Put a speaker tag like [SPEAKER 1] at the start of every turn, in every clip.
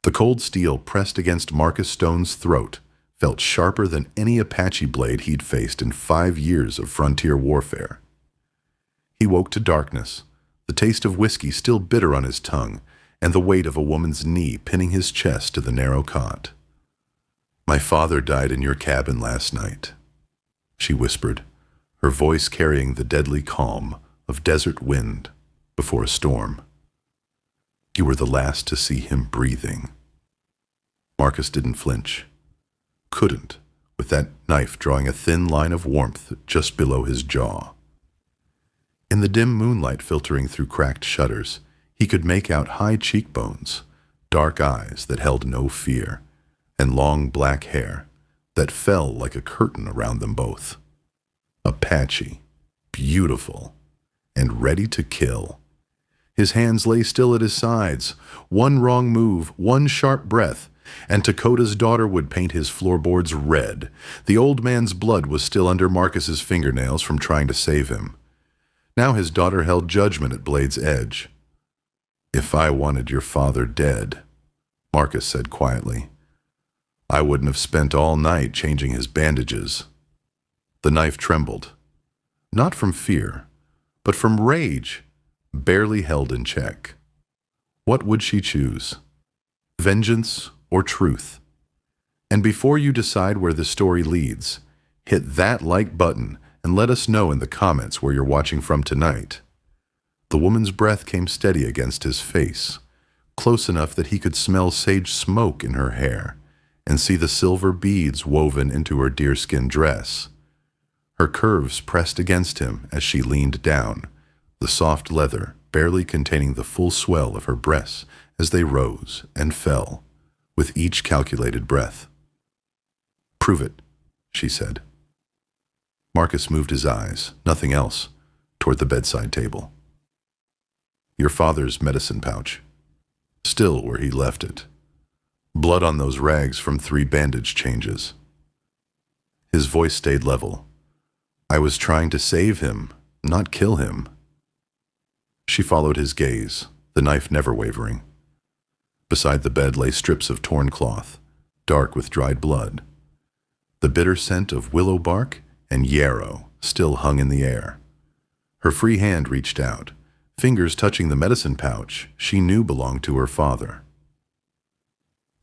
[SPEAKER 1] The cold steel pressed against Marcus Stone's throat felt sharper than any Apache blade he'd faced in 5 years of frontier warfare. He woke to darkness, the taste of whiskey still bitter on his tongue, and the weight of a woman's knee pinning his chest to the narrow cot. "My father died in your cabin last night," she whispered, her voice carrying the deadly calm of desert wind before a storm. "You were the last to see him breathing." Marcus didn't flinch. Couldn't, with that knife drawing a thin line of warmth just below his jaw. In the dim moonlight filtering through cracked shutters, he could make out high cheekbones, dark eyes that held no fear, and long black hair that fell like a curtain around them both. Apache, beautiful, and ready to kill. His hands lay still at his sides. One wrong move, one sharp breath, and Dakota's daughter would paint his floorboards red. The old man's blood was still under Marcus's fingernails from trying to save him. Now his daughter held judgment at blade's edge. "If I wanted your father dead," Marcus said quietly, "I wouldn't have spent all night changing his bandages." The knife trembled, not from fear, but from rage, barely held in check. What would she choose? Vengeance or truth? And before you decide where the story leads, hit that like button and let us know in the comments where you're watching from tonight. The woman's breath came steady against his face, close enough that he could smell sage smoke in her hair and see the silver beads woven into her deerskin dress. Her curves pressed against him as she leaned down, the soft leather barely containing the full swell of her breasts as they rose and fell with each calculated breath. "Prove it," she said. Marcus moved his eyes, nothing else, toward the bedside table. "Your father's medicine pouch, still where he left it. Blood on those rags from 3 bandage changes." His voice stayed level. "I was trying to save him, not kill him." She followed his gaze, the knife never wavering. Beside the bed lay strips of torn cloth, dark with dried blood. The bitter scent of willow bark and yarrow still hung in the air. Her free hand reached out, fingers touching the medicine pouch she knew belonged to her father.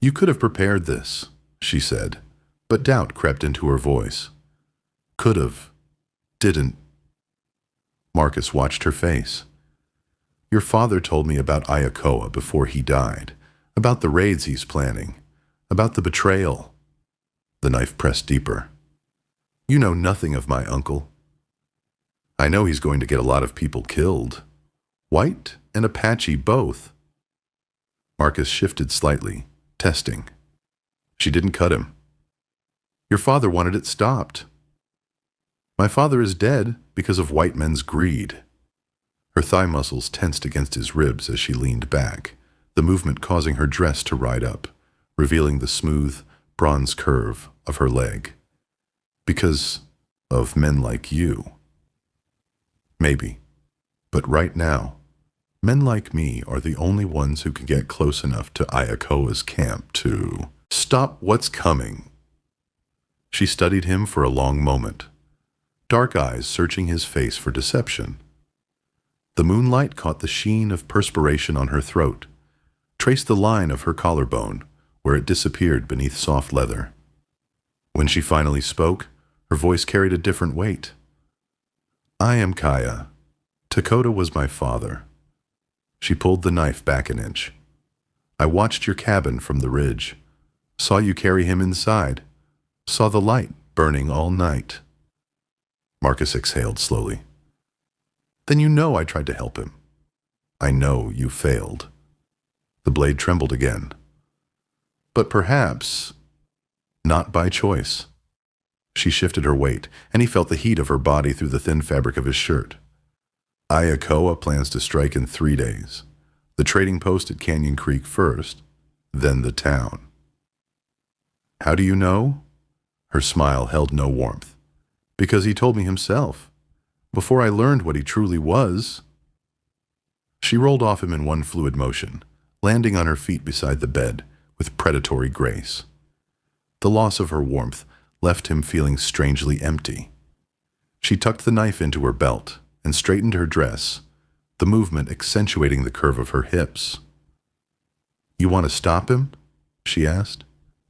[SPEAKER 1] "You could have prepared this," she said, but doubt crept into her voice. "Could have. Didn't." Marcus watched her face. "Your father told me about Ayakoa before he died, about the raids he's planning, about the betrayal." The knife pressed deeper. "You know nothing of my uncle." "I know he's going to get a lot of people killed. White and Apache both." Marcus shifted slightly, testing. She didn't cut him. "Your father wanted it stopped." "My father is dead because of white men's greed." Her thigh muscles tensed against his ribs as she leaned back, the movement causing her dress to ride up, revealing the smooth, bronze curve of her leg. "Because of men like you." "Maybe. But right now, men like me are the only ones who can get close enough to Ayakoa's camp to stop what's coming." She studied him for a long moment, dark eyes searching his face for deception. The moonlight caught the sheen of perspiration on her throat, traced the line of her collarbone where it disappeared beneath soft leather. When she finally spoke, her voice carried a different weight. "I am Kaya. Dakota was my father." She pulled the knife back an inch. "I watched your cabin from the ridge, saw you carry him inside, saw the light burning all night." Marcus exhaled slowly. "Then you know I tried to help him." "I know you failed." The blade trembled again. "But perhaps not by choice." She shifted her weight, and he felt the heat of her body through the thin fabric of his shirt. "Ayakoa plans to strike in 3 days. The trading post at Canyon Creek first, then the town." "How do you know?" Her smile held no warmth. "Because he told me himself, before I learned what he truly was." She rolled off him in one fluid motion, landing on her feet beside the bed, with predatory grace. The loss of her warmth left him feeling strangely empty. She tucked the knife into her belt and straightened her dress, the movement accentuating the curve of her hips. "You want to stop him?" she asked.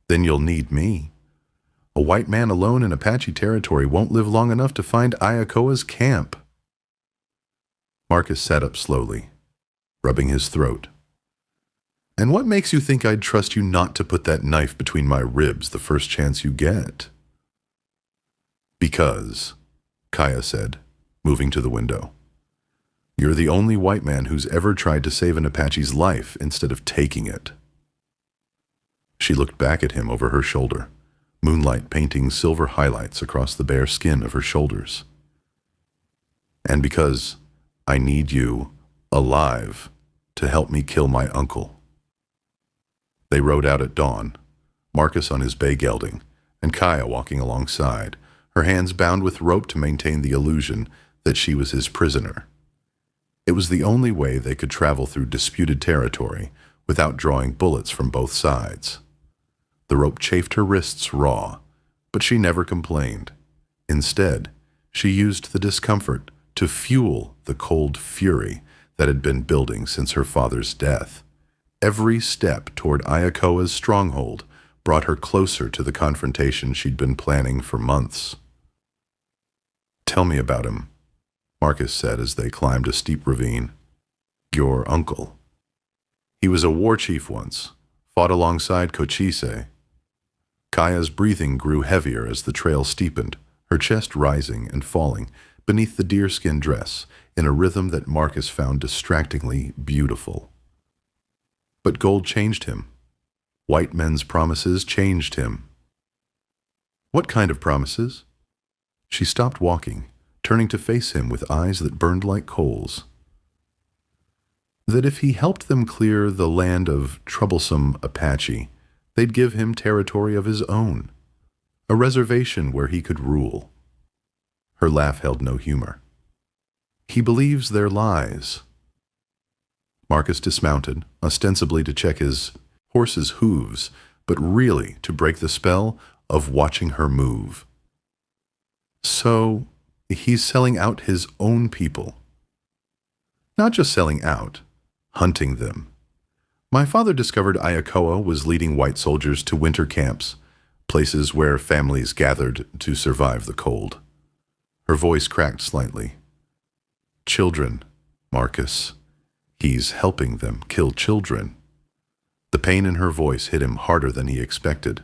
[SPEAKER 1] "Then you'll need me. A white man alone in Apache territory won't live long enough to find Ayakoa's camp." Marcus sat up slowly, rubbing his throat. "And what makes you think I'd trust you not to put that knife between my ribs the first chance you get?" "Because," Kaya said, moving to the window, "you're the only white man who's ever tried to save an Apache's life instead of taking it." She looked back at him over her shoulder, moonlight painting silver highlights across the bare skin of her shoulders. "And because I need you alive to help me kill my uncle." They rode out at dawn, Marcus on his bay gelding, and Kaya walking alongside, her hands bound with rope to maintain the illusion that she was his prisoner. It was the only way they could travel through disputed territory without drawing bullets from both sides. The rope chafed her wrists raw, but she never complained. Instead, she used the discomfort to fuel the cold fury that had been building since her father's death. Every step toward Ayakoa's stronghold brought her closer to the confrontation she'd been planning for months. "Tell me about him," Marcus said as they climbed a steep ravine. "Your uncle. He was a war chief once, fought alongside Cochise." Kaya's breathing grew heavier as the trail steepened, her chest rising and falling beneath the deerskin dress in a rhythm that Marcus found distractingly beautiful. But gold changed him. White men's promises changed him. "What kind of promises?" She stopped walking, turning to face him with eyes that burned like coals. "That if he helped them clear the land of troublesome Apache, they'd give him territory of his own, a reservation where he could rule." Her laugh held no humor. "He believes their lies." Marcus dismounted, ostensibly to check his horse's hooves, but really to break the spell of watching her move. "So, he's selling out his own people." "Not just selling out, hunting them. My father discovered Ayakoa was leading white soldiers to winter camps, places where families gathered to survive the cold." Her voice cracked slightly. "Children, Marcus. He's helping them kill children." The pain in her voice hit him harder than he expected.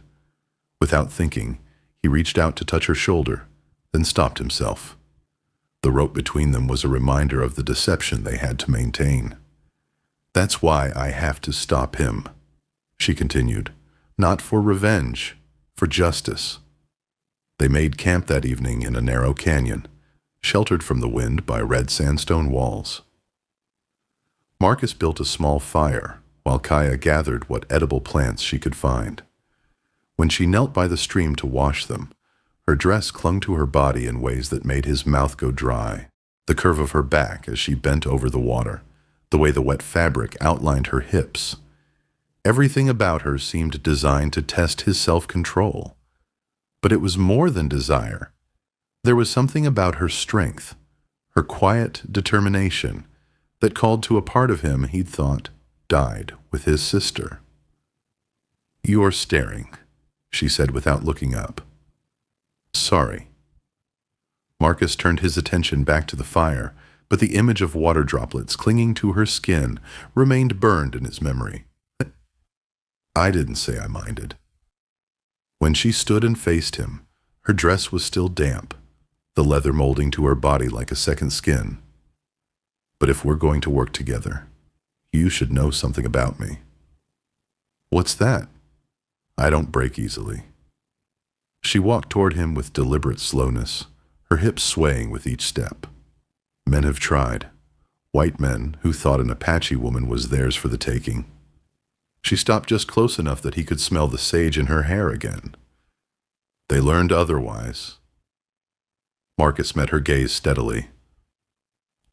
[SPEAKER 1] Without thinking, he reached out to touch her shoulder, then stopped himself. The rope between them was a reminder of the deception they had to maintain. "That's why I have to stop him," she continued. "Not for revenge, for justice." They made camp that evening in a narrow canyon, sheltered from the wind by red sandstone walls. Marcus built a small fire, while Kaya gathered what edible plants she could find. When she knelt by the stream to wash them, her dress clung to her body in ways that made his mouth go dry, the curve of her back as she bent over the water, the way the wet fabric outlined her hips. Everything about her seemed designed to test his self-control. But it was more than desire. There was something about her strength, her quiet determination, that called to a part of him he'd thought died with his sister. "You're staring," she said without looking up. "Sorry." Marcus turned his attention back to the fire, but the image of water droplets clinging to her skin remained burned in his memory. "I didn't say I minded." When she stood and faced him, her dress was still damp, the leather molding to her body like a second skin. "But if we're going to work together, you should know something about me." "What's that?" "I don't break easily." She walked toward him with deliberate slowness, her hips swaying with each step. Men have tried, white men who thought an Apache woman was theirs for the taking. She stopped just close enough that he could smell the sage in her hair again. They learned otherwise. Marcus met her gaze steadily.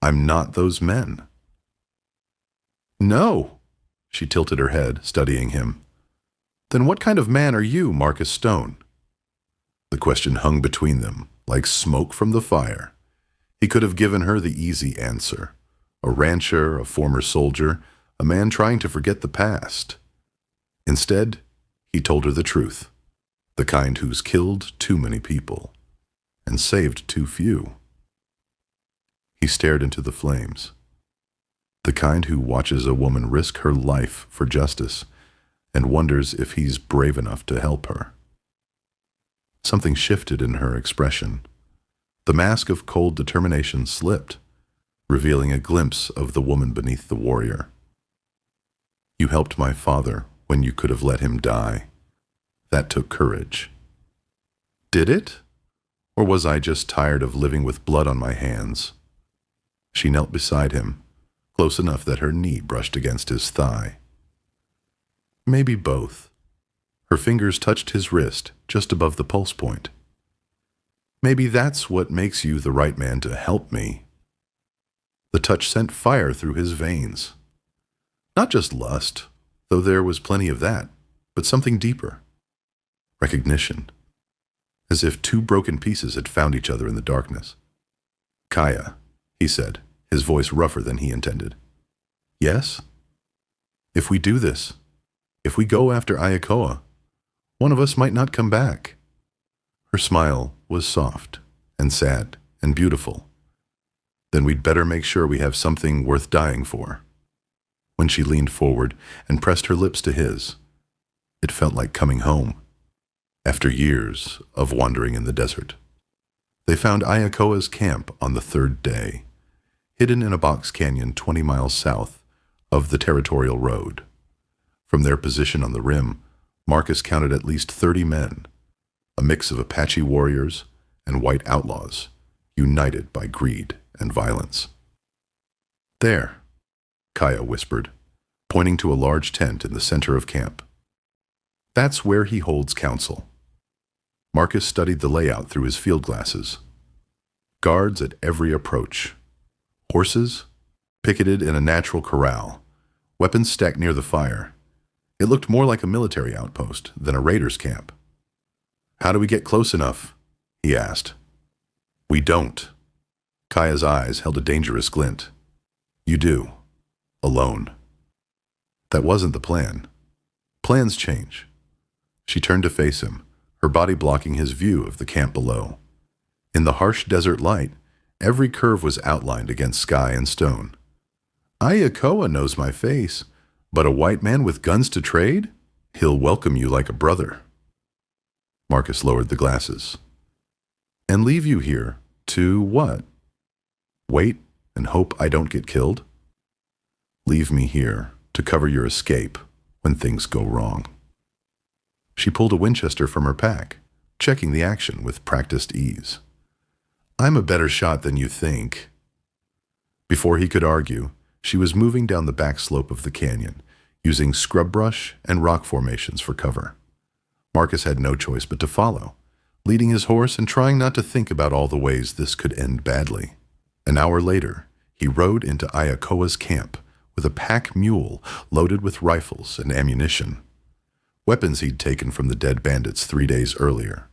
[SPEAKER 1] "I'm not those men." "No." She tilted her head, studying him. Then what kind of man are you, Marcus Stone? The question hung between them, like smoke from the fire. He could have given her the easy answer. A rancher, a former soldier, a man trying to forget the past. Instead, he told her the truth, the kind who's killed too many people and saved too few. He stared into the flames, the kind who watches a woman risk her life for justice and wonders if he's brave enough to help her. Something shifted in her expression. The mask of cold determination slipped, revealing a glimpse of the woman beneath the warrior. You helped my father when you could have let him die. That took courage. Did it? Or was I just tired of living with blood on my hands? She knelt beside him, close enough that her knee brushed against his thigh. Maybe both. Her fingers touched his wrist just above the pulse point. Maybe that's what makes you the right man to help me. The touch sent fire through his veins. Not just lust, though there was plenty of that, but something deeper. Recognition. As if two broken pieces had found each other in the darkness. Kaya, he said, his voice rougher than he intended. Yes? If we do this, if we go after Ayakoa, one of us might not come back. Her smile was soft and sad and beautiful. Then we'd better make sure we have something worth dying for. When she leaned forward and pressed her lips to his, it felt like coming home. After years of wandering in the desert, they found Ayakoa's camp on the third day, hidden in a box canyon 20 miles south of the territorial road. From their position on the rim, Marcus counted at least 30 men, a mix of Apache warriors and white outlaws, united by greed and violence. There, Kaya whispered, pointing to a large tent in the center of camp. That's where he holds council. Marcus studied the layout through his field glasses. Guards at every approach. Horses, picketed in a natural corral, weapons stacked near the fire. It looked more like a military outpost than a raider's camp. How do we get close enough? He asked. We don't. Kaya's eyes held a dangerous glint. You do. Alone. That wasn't the plan. Plans change. She turned to face him, her body blocking his view of the camp below. In the harsh desert light, every curve was outlined against sky and stone. Ayakoa knows my face, but a white man with guns to trade? He'll welcome you like a brother. Marcus lowered the glasses. And leave you here to what? Wait and hope I don't get killed? Leave me here to cover your escape when things go wrong. She pulled a Winchester from her pack, checking the action with practiced ease. I'm a better shot than you think. Before he could argue, she was moving down the back slope of the canyon, using scrub brush and rock formations for cover. Marcus had no choice but to follow, leading his horse and trying not to think about all the ways this could end badly. An hour later, he rode into Ayakoa's camp with a pack mule loaded with rifles and ammunition. Weapons he'd taken from the dead bandits 3 days earlier.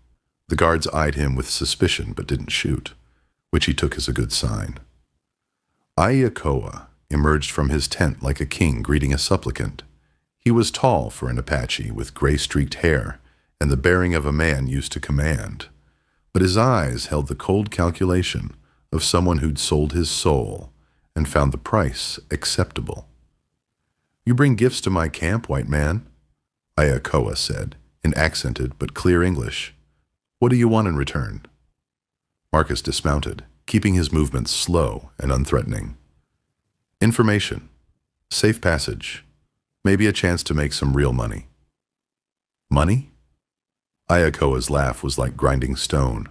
[SPEAKER 1] The guards eyed him with suspicion but didn't shoot, which he took as a good sign. Ayakoa emerged from his tent like a king greeting a supplicant. He was tall for an Apache with gray-streaked hair and the bearing of a man used to command, but his eyes held the cold calculation of someone who'd sold his soul and found the price acceptable. You bring gifts to my camp, white man, Ayakoa said, in accented but clear English. What do you want in return? Marcus dismounted, keeping his movements slow and unthreatening. Information, safe passage, maybe a chance to make some real money. Money? Ayakoa's laugh was like grinding stone.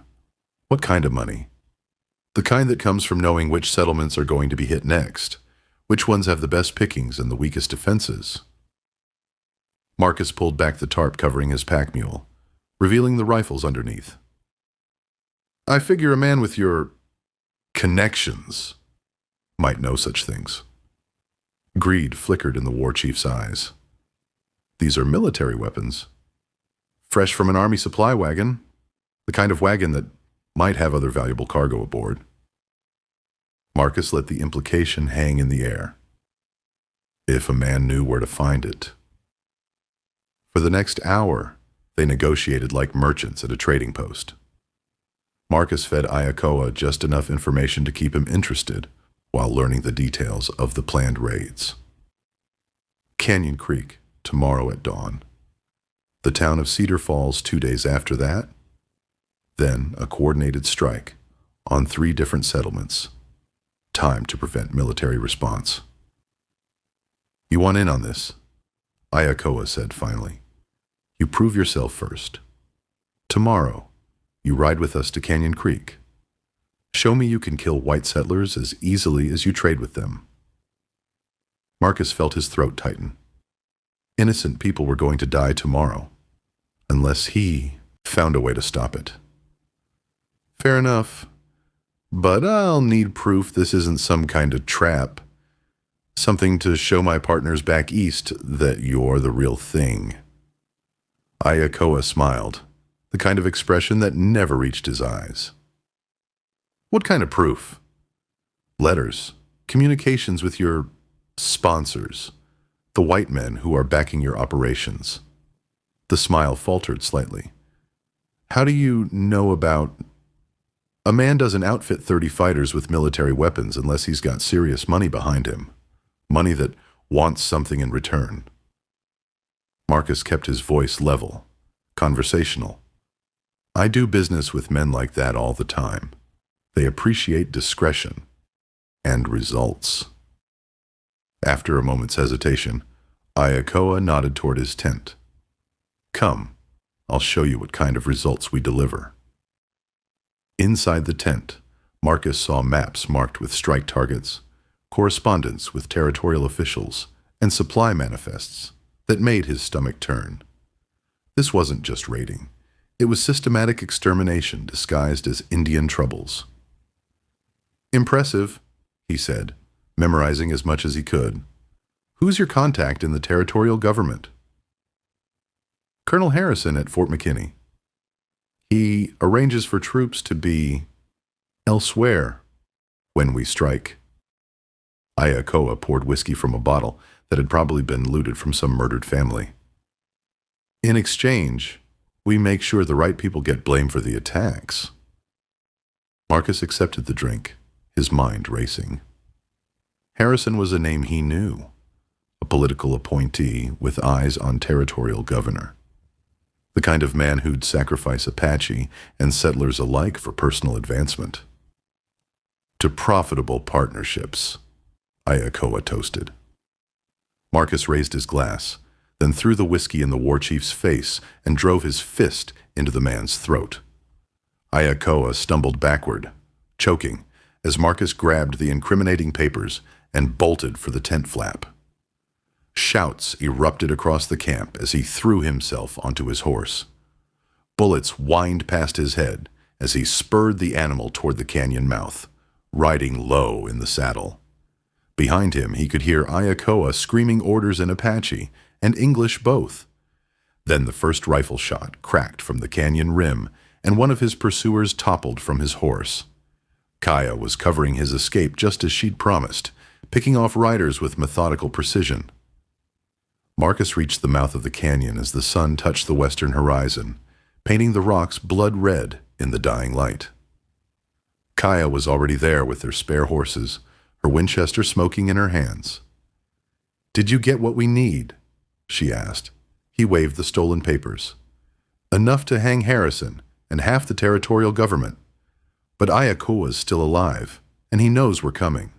[SPEAKER 1] What kind of money? The kind that comes from knowing which settlements are going to be hit next, which ones have the best pickings and the weakest defenses. Marcus pulled back the tarp covering his pack mule, revealing the rifles underneath. I figure a man with your connections might know such things. Greed flickered in the war chief's eyes. These are military weapons, fresh from an army supply wagon, the kind of wagon that might have other valuable cargo aboard. Marcus let the implication hang in the air. If a man knew where to find it. For the next hour, they negotiated like merchants at a trading post. Marcus fed Ayakoa just enough information to keep him interested while learning the details of the planned raids. Canyon Creek, tomorrow at dawn. The town of Cedar Falls 2 days after that. Then a coordinated strike on 3 different settlements. Time to prevent military response. You want in on this? Ayakoa said finally. You prove yourself first. Tomorrow, you ride with us to Canyon Creek. Show me you can kill white settlers as easily as you trade with them. Marcus felt his throat tighten. Innocent people were going to die tomorrow, unless he found a way to stop it. Fair enough, but I'll need proof this isn't some kind of trap. Something to show my partners back east that you're the real thing. Ayakoa smiled, the kind of expression that never reached his eyes. What kind of proof? Letters, communications with your sponsors, the white men who are backing your operations. The smile faltered slightly. How do you know about... A man doesn't outfit 30 fighters with military weapons unless he's got serious money behind him. Money that wants something in return. Marcus kept his voice level, conversational. I do business with men like that all the time. They appreciate discretion and results. After a moment's hesitation, Ayakoa nodded toward his tent. Come, I'll show you what kind of results we deliver. Inside the tent, Marcus saw maps marked with strike targets, correspondence with territorial officials, and supply manifests that made his stomach turn. This wasn't just raiding. It was systematic extermination disguised as Indian troubles. Impressive, he said, memorizing as much as he could. Who's your contact in the territorial government? Colonel Harrison at Fort McKinney. He arranges for troops to be elsewhere when we strike. Ayakoa poured whiskey from a bottle that had probably been looted from some murdered family. In exchange, we make sure the right people get blamed for the attacks. Marcus accepted the drink, his mind racing. Harrison was a name he knew, a political appointee with eyes on territorial governor. The kind of man who'd sacrifice Apache and settlers alike for personal advancement. To profitable partnerships, Ayakoa toasted. Marcus raised his glass, then threw the whiskey in the war chief's face and drove his fist into the man's throat. Ayakoa stumbled backward, choking, as Marcus grabbed the incriminating papers and bolted for the tent flap. Shouts erupted across the camp as he threw himself onto his horse. Bullets whined past his head as he spurred the animal toward the canyon mouth, riding low in the saddle. Behind him, he could hear Ayakoa screaming orders in Apache and English both. Then the first rifle shot cracked from the canyon rim, and one of his pursuers toppled from his horse. Kaya was covering his escape just as she'd promised, picking off riders with methodical precision. Marcus reached the mouth of the canyon as the sun touched the western horizon, painting the rocks blood red in the dying light. Kaya was already there with their spare horses, her Winchester smoking in her hands. "Did you get what we need?" she asked. He waved the stolen papers. "Enough to hang Harrison and half the territorial government. But Ayakoa's still alive, and he knows we're coming."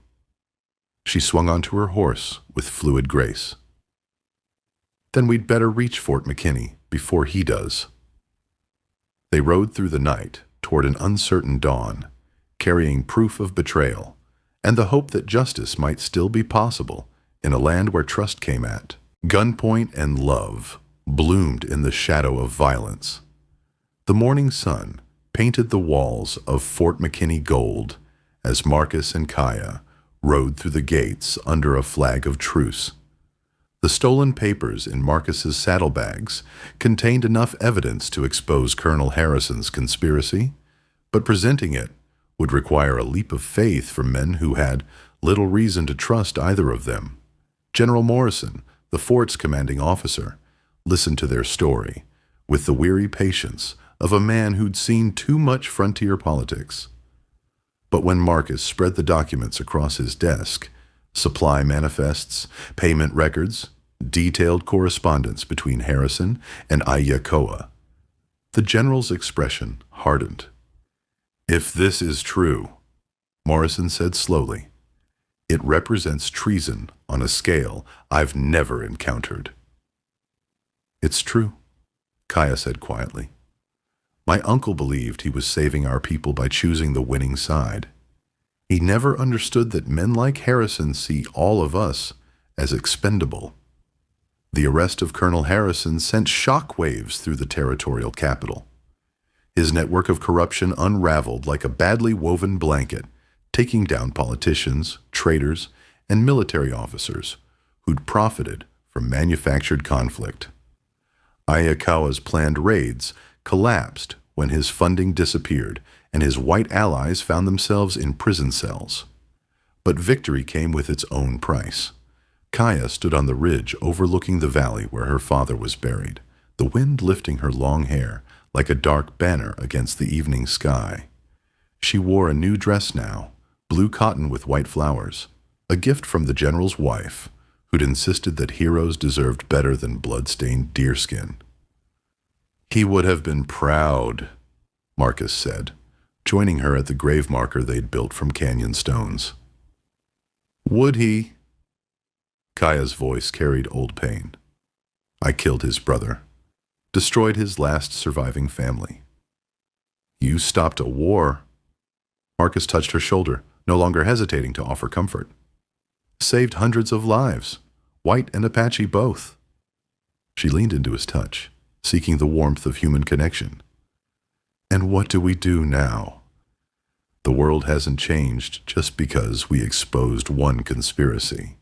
[SPEAKER 1] She swung onto her horse with fluid grace. "Then we'd better reach Fort McKinney before he does." They rode through the night toward an uncertain dawn, carrying proof of betrayal and the hope that justice might still be possible in a land where trust came at. Gunpoint and love bloomed in the shadow of violence. The morning sun painted the walls of Fort McKinney gold as Marcus and Kaya rode through the gates under a flag of truce. The stolen papers in Marcus's saddlebags contained enough evidence to expose Colonel Harrison's conspiracy, but presenting it would require a leap of faith from men who had little reason to trust either of them. General Morrison, the fort's commanding officer, listened to their story with the weary patience of a man who'd seen too much frontier politics. But when Marcus spread the documents across his desk, supply manifests, payment records, detailed correspondence between Harrison and Awoke, the general's expression hardened. "If this is true," Morrison said slowly, "it represents treason on a scale I've never encountered." "It's true," Kaya said quietly. "My uncle believed he was saving our people by choosing the winning side. He never understood that men like Harrison see all of us as expendable." The arrest of Colonel Harrison sent shockwaves through the territorial capital. His network of corruption unraveled like a badly woven blanket, taking down politicians, traders, and military officers who'd profited from manufactured conflict. Awoke's planned raids collapsed when his funding disappeared and his white allies found themselves in prison cells. But victory came with its own price. Kaya stood on the ridge overlooking the valley where her father was buried, the wind lifting her long hair like a dark banner against the evening sky. She wore a new dress now, blue cotton with white flowers, a gift from the general's wife, who'd insisted that heroes deserved better than blood-stained deerskin. "He would have been proud," Marcus said, joining her at the grave marker they'd built from canyon stones. "Would he?" Kaya's voice carried old pain. "I killed his brother, destroyed his last surviving family." "You stopped a war." Marcus touched her shoulder, no longer hesitating to offer comfort. "Saved hundreds of lives, white and Apache both." She leaned into his touch, seeking the warmth of human connection. "And what do we do now? The world hasn't changed just because we exposed one conspiracy."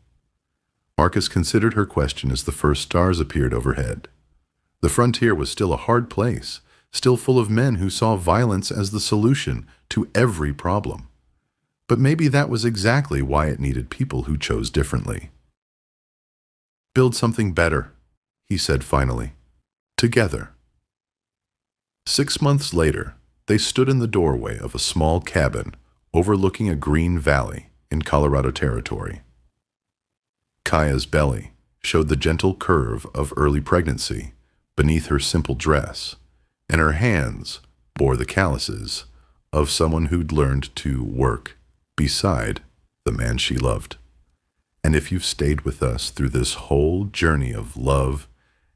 [SPEAKER 1] Marcus considered her question as the first stars appeared overhead. The frontier was still a hard place, still full of men who saw violence as the solution to every problem. But maybe that was exactly why it needed people who chose differently. "Build something better," he said finally. "Together." 6 months later, they stood in the doorway of a small cabin overlooking a green valley in Colorado Territory. Kaya's belly showed the gentle curve of early pregnancy beneath her simple dress, and her hands bore the calluses of someone who'd learned to work beside the man she loved. And if you've stayed with us through this whole journey of love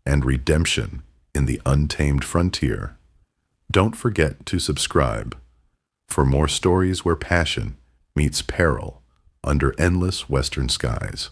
[SPEAKER 1] and redemption in the untamed frontier, don't forget to subscribe for more stories where passion meets peril under endless western skies.